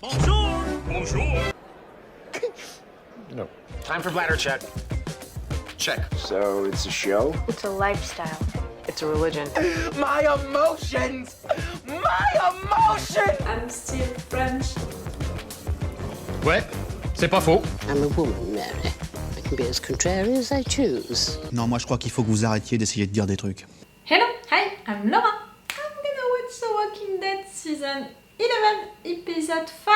Bonjour! Bonjour! No. Time for bladder check. Check. So it's a show? It's a lifestyle. It's a religion. My emotions! My emotions! I'm still French. Ouais, c'est pas faux. I'm a woman, Mary. I can be as contrary as I choose. Non, moi je crois qu'il faut que vous arrêtiez d'essayer de dire des trucs. Hello, hi, I'm Laura. I'm gonna watch The Walking Dead season 11, episode 5.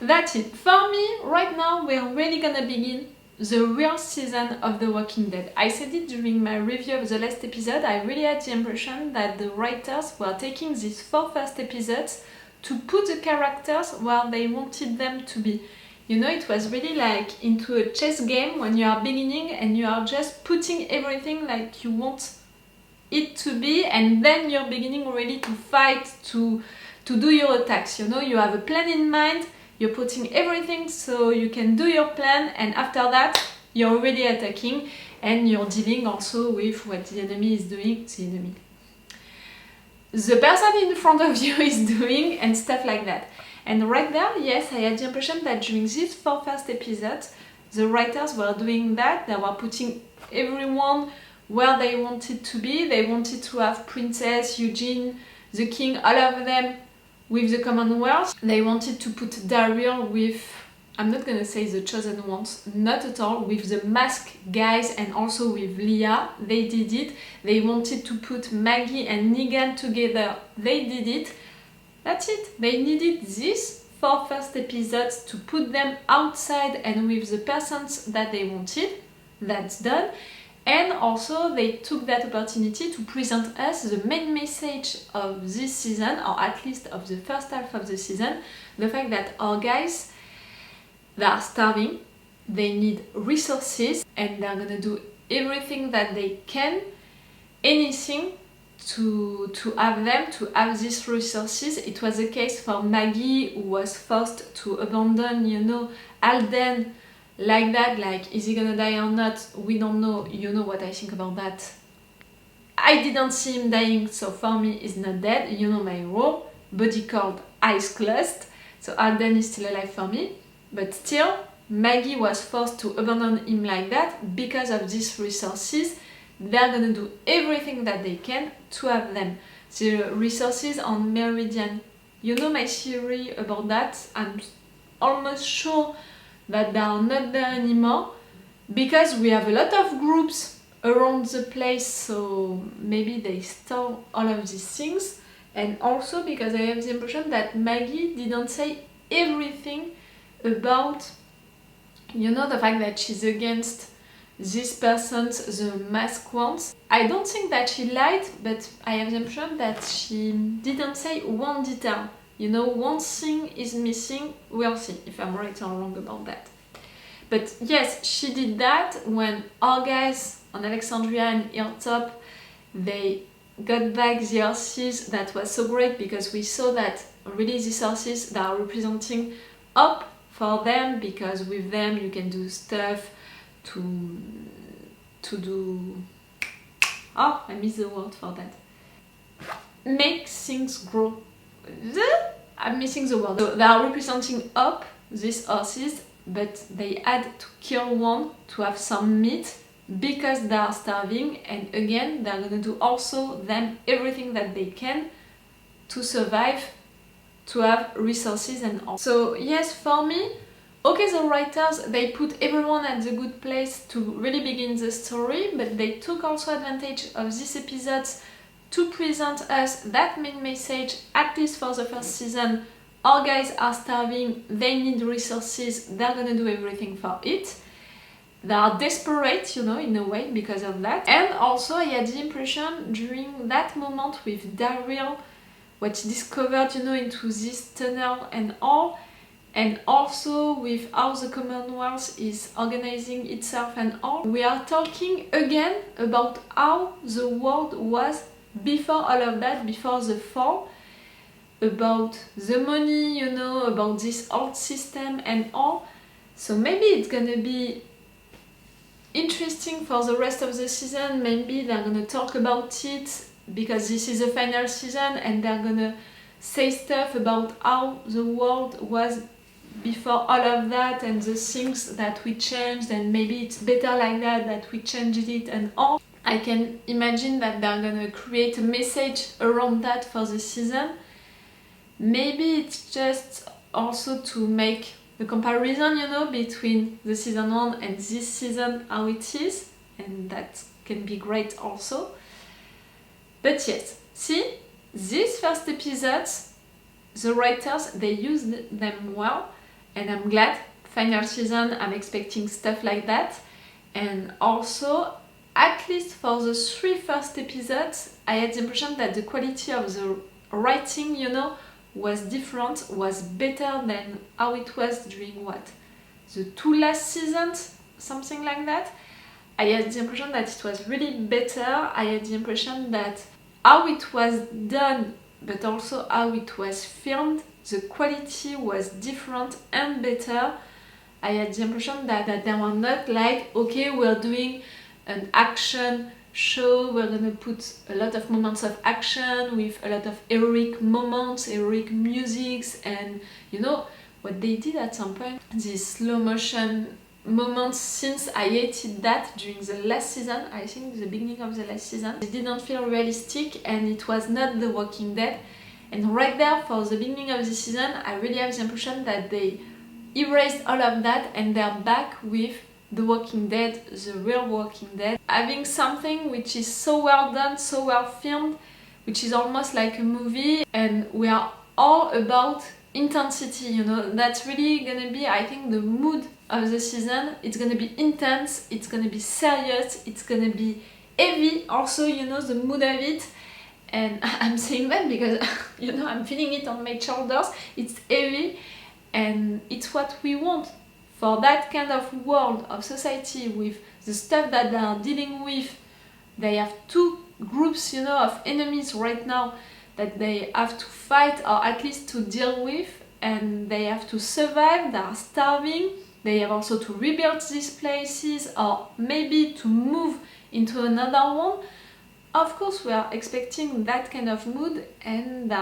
That's it. For me, right now, we're really gonna begin the real season of The Walking Dead. I said it during my review of the last episode. I really had the impression that the writers were taking these 4 first episodes to put the characters where they wanted them to be. You know, it was really like into a chess game when you are beginning and you are just putting everything like you want it to be, and then you're beginning really to fight, to do your attacks. You know, you have a plan in mind, you're putting everything so you can do your plan, and after that you're already attacking and you're dealing also with what the enemy is doing, the person in front of you is doing, and stuff like that. And right there, yes, I had the impression that during these 4 first episodes, the writers were doing that. They were putting everyone where they wanted to be. They wanted to have Princess, Eugene, the King, all of them with the Commonwealth. They wanted to put Daryl with, I'm not gonna say the chosen ones, not at all, with the masked guys, and also with Leah. They did it. They wanted to put Maggie and Negan together. They did it. That's it. They needed these 4 first episodes to put them outside and with the persons that they wanted. That's done. And also they took that opportunity to present us the main message of this season, or at least of the first half of the season, the fact that our guys, they are starving, they need resources, and they're gonna do everything that they can, anything to have them, to have these resources. It was the case for Maggie, who was forced to abandon, you know, Alden like that, like, is he gonna die or not? We don't know. You know what I think about that. I didn't see him dying, so for me he's not dead. You know my rule, body called, eyes closed, so Alden is still alive for me. But still, Maggie was forced to abandon him like that because of these resources. They're gonna do everything that they can to have them. The resources on Meridian. You know my theory about that. I'm almost sure that they are not there anymore because we have a lot of groups around the place, so maybe they stole all of these things. And also because I have the impression that Maggie didn't say everything about, you know, the fact that she's against these persons, the masked ones. I don't think that she lied, but I have the impression that she didn't say one detail. You know, one thing is missing. We'll see if I'm right or wrong about that. But yes, she did that when our guys on Alexandria and Hilltop, they got back the horses. That was so great because we saw that really these horses that are representing hope for them, because with them you can do stuff to do, oh, I missed the word for that, make things grow. I'm missing the word. So they are representing up these horses, but they had to kill one to have some meat because they are starving, and again they're gonna do also them everything that they can to survive, to have resources and all. So yes, for me, okay, the writers, they put everyone at the good place to really begin the story, but they took also advantage of these episodes to present us that main message, at least for the first season. Our guys are starving, they need resources, they're gonna do everything for it. They are desperate, you know, in a way, because of that. And also I had the impression during that moment with Daryl, what he discovered, you know, into this tunnel and all, and also with how the Commonwealth is organizing itself and all. We are talking again about how the world was before all of that, before the fall, about the money, you know, about this old system and all. So maybe it's gonna be interesting for the rest of the season. Maybe they're gonna talk about it because this is the final season and they're gonna say stuff about how the world was before all of that and the things that we changed, and maybe it's better like that we changed it and all. I can imagine that they're gonna create a message around that for the season. Maybe it's just also to make the comparison, you know, between the season 1 and this season, how it is, and that can be great also. But yes, see, these first episodes, the writers, they used them well, and I'm glad. Final season, I'm expecting stuff like that. And also, at least for the 3 first episodes, I had the impression that the quality of the writing, you know, was different, was better than how it was during the 2 last seasons, something like that. I had the impression that it was really better. I had the impression that how it was done, but also how it was filmed, the quality was different and better. I had the impression that they were not like, okay, we're doing an action show, we're gonna put a lot of moments of action with a lot of heroic moments, heroic musics, and you know what they did at some point, these slow motion moments, since I hated that during the last season, I think the beginning of the last season. It didn't feel realistic and it was not The Walking Dead. And right there, for the beginning of the season, I really have the impression that they erased all of that and they're back with The Walking Dead, the real Walking Dead. Having something which is so well done, so well filmed, which is almost like a movie, and we are all about intensity, you know. That's really gonna be, I think, the mood of the season. It's gonna be intense, it's gonna be serious, it's gonna be heavy also, you know, the mood of it. And I'm saying that because, you know, I'm feeling it on my shoulders. It's heavy and it's what we want for that kind of world of society with the stuff that they are dealing with. They have 2 groups, you know, of enemies right now that they have to fight, or at least to deal with, and they have to survive. They are starving. They have also to rebuild these places, or maybe to move into another one. Of course, we are expecting that kind of mood, and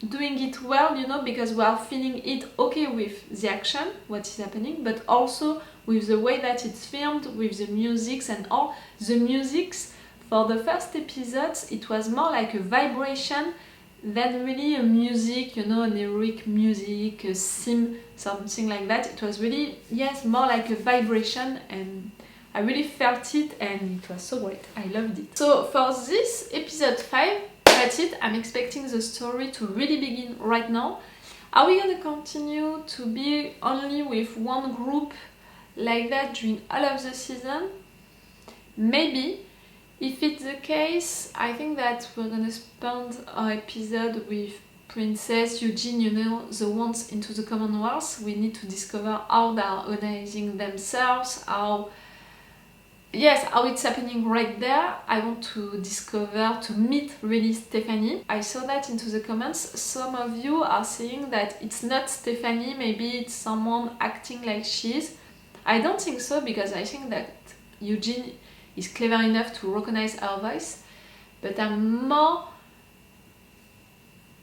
doing it well, you know, because we are feeling it okay with the action, what is happening, but also with the way that it's filmed, with the musics and all. The musics for the first episodes, it was more like a vibration than really a music, you know, an heroic music, a theme, something like that. It was really, yes, more like a vibration, and I really felt it and it was so great. I loved it. So for this episode 5, that's it. I'm expecting the story to really begin right now. Are we gonna continue to be only with one group like that during all of the season? Maybe. If it's the case, I think that we're gonna spend our episode with Princess, Eugene, you know, the ones into the Commonwealth. We need to discover how they are organizing themselves, how it's happening right there. I want to discover, to meet really Stephanie. I saw that into the comments. Some of you are saying that it's not Stephanie, maybe it's someone acting like she is. I don't think so, because I think that Eugene is clever enough to recognize her voice, but I'm more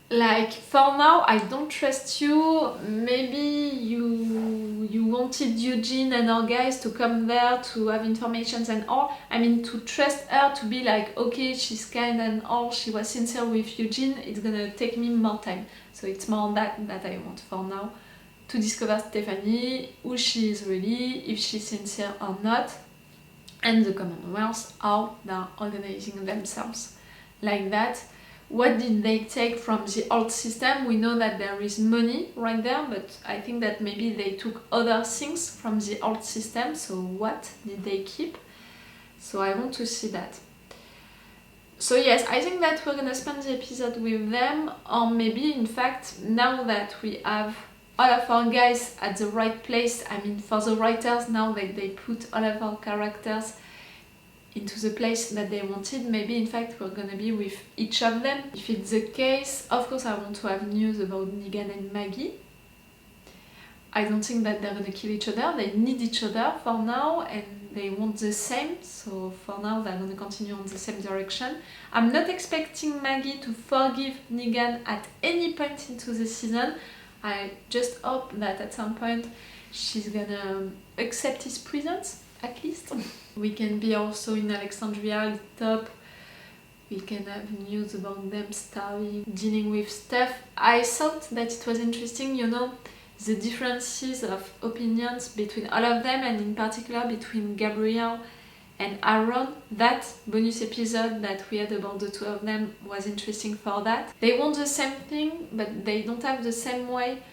like, for now, I don't trust you. Maybe you wanted Eugene and our guys to come there to have information and all. I mean, to trust her, to be like, okay, she's kind and all, she was sincere with Eugene, it's gonna take me more time. So it's more that I want for now, to discover Stephanie, who she is really, if she's sincere or not, and the Commonwealth, how they're organizing themselves like that. What did they take from the old system? We know that there is money right there, but I think that maybe they took other things from the old system, so what did they keep? So I want to see that. So yes, I think that we're gonna spend the episode with them, or maybe in fact, now that we have all of our guys at the right place, I mean for the writers, now that they put all of our characters into the place that they wanted, maybe in fact we're gonna be with each of them. If it's the case, of course I want to have news about Negan and Maggie. I don't think that they're gonna kill each other, they need each other for now, and they want the same, so for now they're going to continue on the same direction. I'm not expecting Maggie to forgive Negan at any point into the season. I just hope that at some point she's gonna accept his presence, at least. We can be also in Alexandria, Hilltop. We can have news about them starting dealing with stuff. I thought that it was interesting, you know, the differences of opinions between all of them, and in particular between Gabriel and Aaron. That bonus episode that we had about the two of them was interesting for that. They want the same thing, but they don't have the same way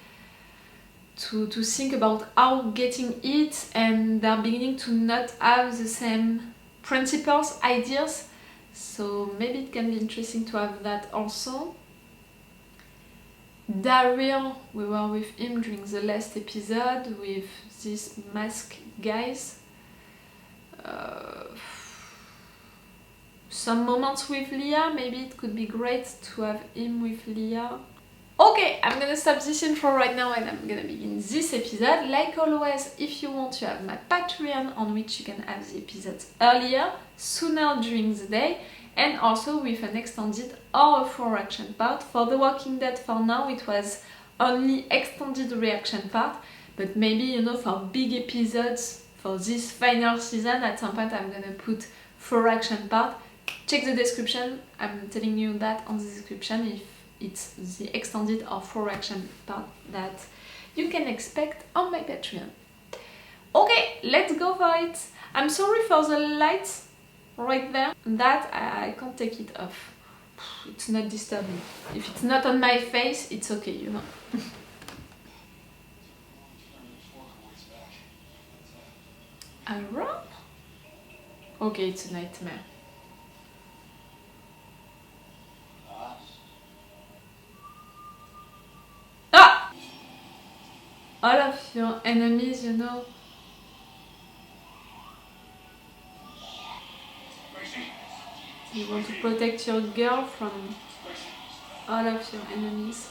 to think about how getting it, and they're beginning to not have the same principles, ideas. So maybe it can be interesting to have that also. Daryl, we were with him during the last episode with these masked guys. Some moments with Leah, maybe it could be great to have him with Leah. Okay, I'm gonna stop this intro right now and I'm gonna begin this episode. Like always, if you want, you have my Patreon on which you can have the episodes earlier, sooner during the day, and also with an extended or a full reaction part. For The Walking Dead, for now, it was only extended reaction part, but maybe, you know, for big episodes, for this final season, at some point I'm gonna put full reaction part. Check the description, I'm telling you that on the description if it's the extended or full reaction part that you can expect on my Patreon. Okay, let's go for it. I'm sorry for the lights right there, that I can't take it off. It's not disturbing. If it's not on my face, it's okay, you know. Aaron? Okay, it's a nightmare. Ah! All of your enemies, you know. You want to protect your girl from all of your enemies.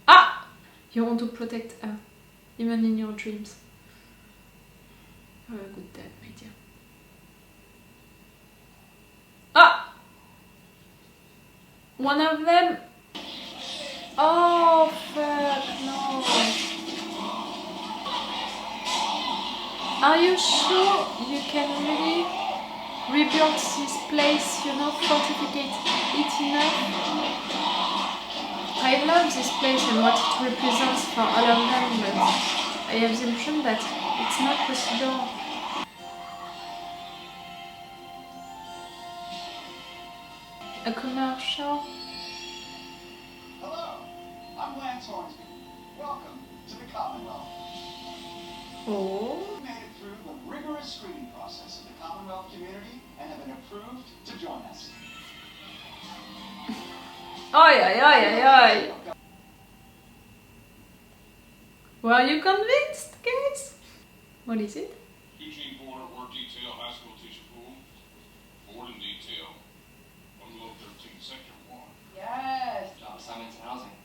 Ah! You want to protect her, even in your dreams. You're a good dad, my dear. Ah! One of them. Oh, fuck, no. Are you sure you can really rebuild this place, you know, fortificate it enough? I love this place and what it represents for all of them, but I have the impression that it's not possible. A commercial? Hello, I'm Lance Hornsby. Welcome to the Commonwealth. Oh. We made it through the rigorous screening process of the Commonwealth community and have been approved to join us. Oi, oi, oi, oi, oi. Were you convinced, guys? What is it? Eugene Porter, work detail, high school teacher pool, board and detail, Commonwealth 13, Sector 1. Yes. Job assignments and housing.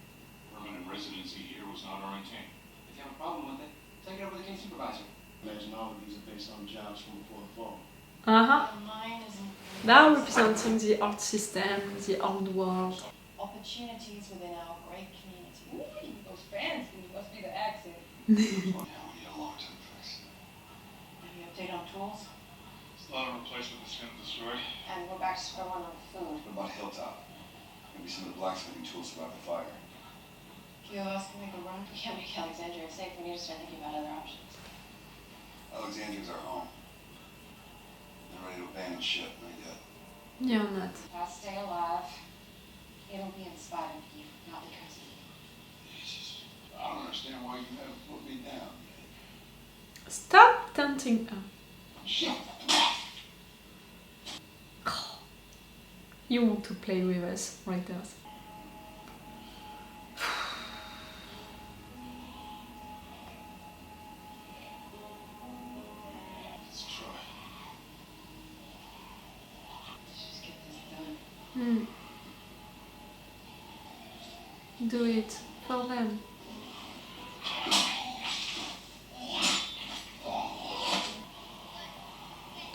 Permanent residency here was not our intent. If you have a problem with it, take it over to the king supervisor. Imagine all of these are based on jobs from before the fall. Mine isn't. They are representing the old system, the old world. Opportunities within our great community. Those fancy must be the accent. Yeah, we need a long-term fix. Any update on tools? It's a lot of replacement that's going to destroy. And we're back to square one on food. What about Hilltop? Maybe some of the blacksmithing tools survived the fire. Few of us can make a run. We can't make Alexandria safe. We need to start thinking about other options. Alexandria's our home. They're ready to abandon ship, not yet. You're not. If I stay alive, it'll be in spite of you, not because of you. Jesus. I don't understand why you haven't put me down. Stop taunting her. Shit. You want to play with us, right there. Let's try. Let's just get this done. Do it for them.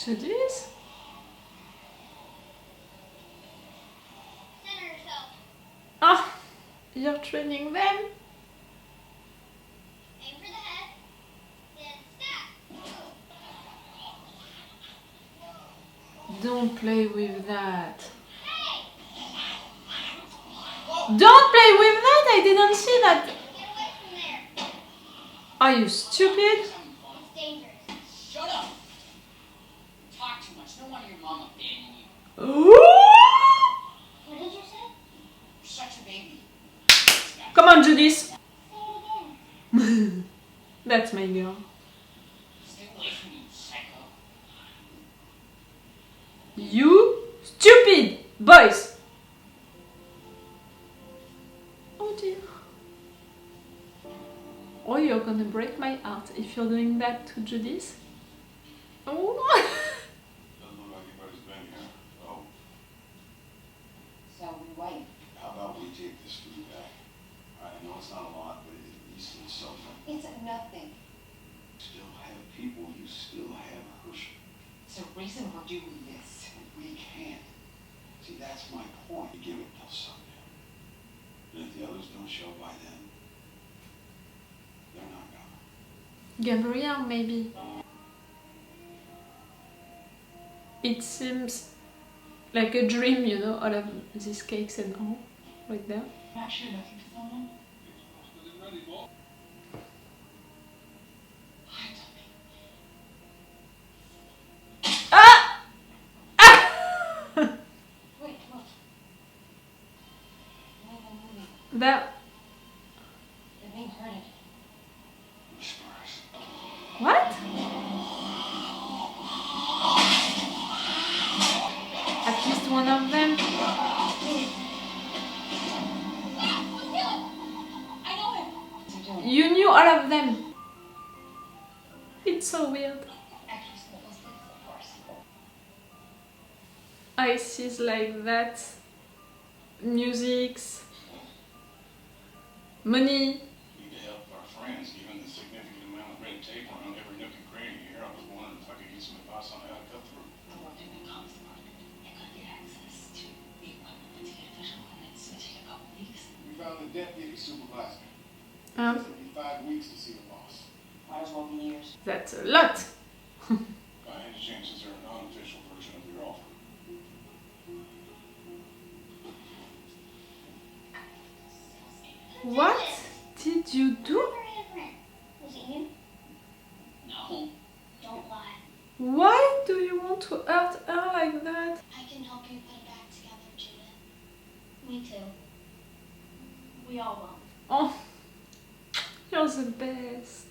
Judith? Center yourself. Ah, you're training them? Aim for the head. Then step. Don't play with that. Don't play with that! I didn't see that! Get away from there. Are you stupid? It's dangerous. Shut up! You talk too much. No wonder your mom abandoned you. What did you say? You're such a baby. Come on, Judith! Say it again. That's my girl. Stay away from me, psycho. You stupid boys! Oh dear. Oh, you're gonna break my heart if you're doing that to Judith. Oh. Doesn't look like anybody's been here. Oh, So we wait. How about we take this food back? I know it's not a lot, but at least it's something. It's nothing. Still have people, you still have Herschel. It's a reason we're doing this. We can't. See, that's my point. You give it till sundown. And if the others don't show by then, they're not gonna. Gabriel, maybe. It seems like a dream, you know, all of these cakes and all, right there. Not sure looking for someone? ready, boy. Hi, Tomy. Wait, look. Moving. That. They're being herded. Whispers. What? At least one of them. I know him. What's he doing? You knew all of them. It's so weird. Actually, some of those things, of course. Ices like that. Musics. Money. Need to help our friends, given the significant amount of red tape around every nook and cranny here. I was wondering if I could get some advice on how to cut through. I worked in the comms department. I couldn't get access to the equipment to get official permits. It took a couple weeks. We found the deputy supervisor. Um, It'll be 5 weeks to see the boss. Might as well be years. That's a lot. By any chance, is there an unofficial version of your offer? What did you do? Was it you? No. Don't lie. Why do you want to hurt her like that? I can help you put it back together, Judith. Me too. We all will. Oh, you're the best.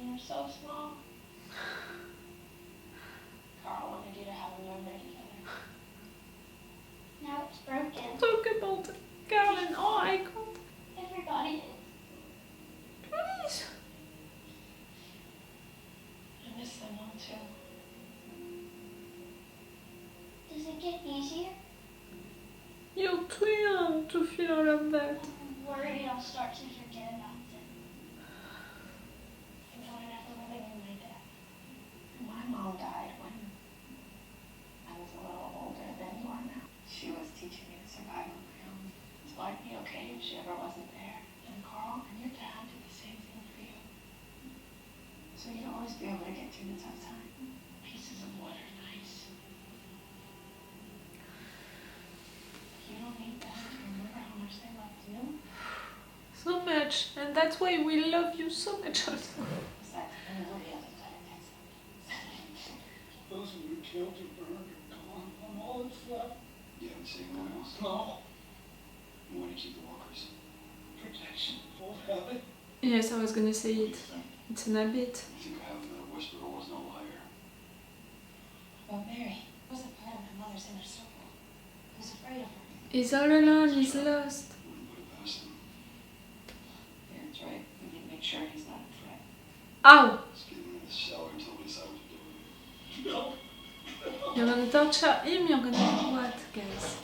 You're so small. Carl wanted you to have a memory together. Now it's broken. Talk about Carolyn. Oh, I can't. Everybody is. Please. I miss them all too. Does it get easier? You're too young to feel all of that. I'm worried I'll start to forget about them. I know I never really knew my dad. My mom died when I was a little older than you are now. She was teaching me to survive on my own. So I'd be okay if she ever wasn't there. And Carl and your dad did the same thing for you. So you'd always be able to get through the tough time. Pieces of wood are nice. You don't need them to remember how much they loved you. So much. And that's why we love you so much also. Besides, you will be able to cut it next. Those who you killed or burned are gone. I'm all that's left. You haven't seen anyone else? No. You want to keep the walkers? Protection. Won't have it. Yes, I was gonna say What do you it. think? It's an habit. I think having that whisperer was no liar. Well, Mary wasn't part of my mother's inner circle. I was afraid of her. He's all alone, he's lost. Wouldn't put it past him. That's right. We need to make sure he's not a threat. Ow! Let's get him in the cellar until we decide what to do with him. No. You're gonna torture him, you're gonna do what, guys?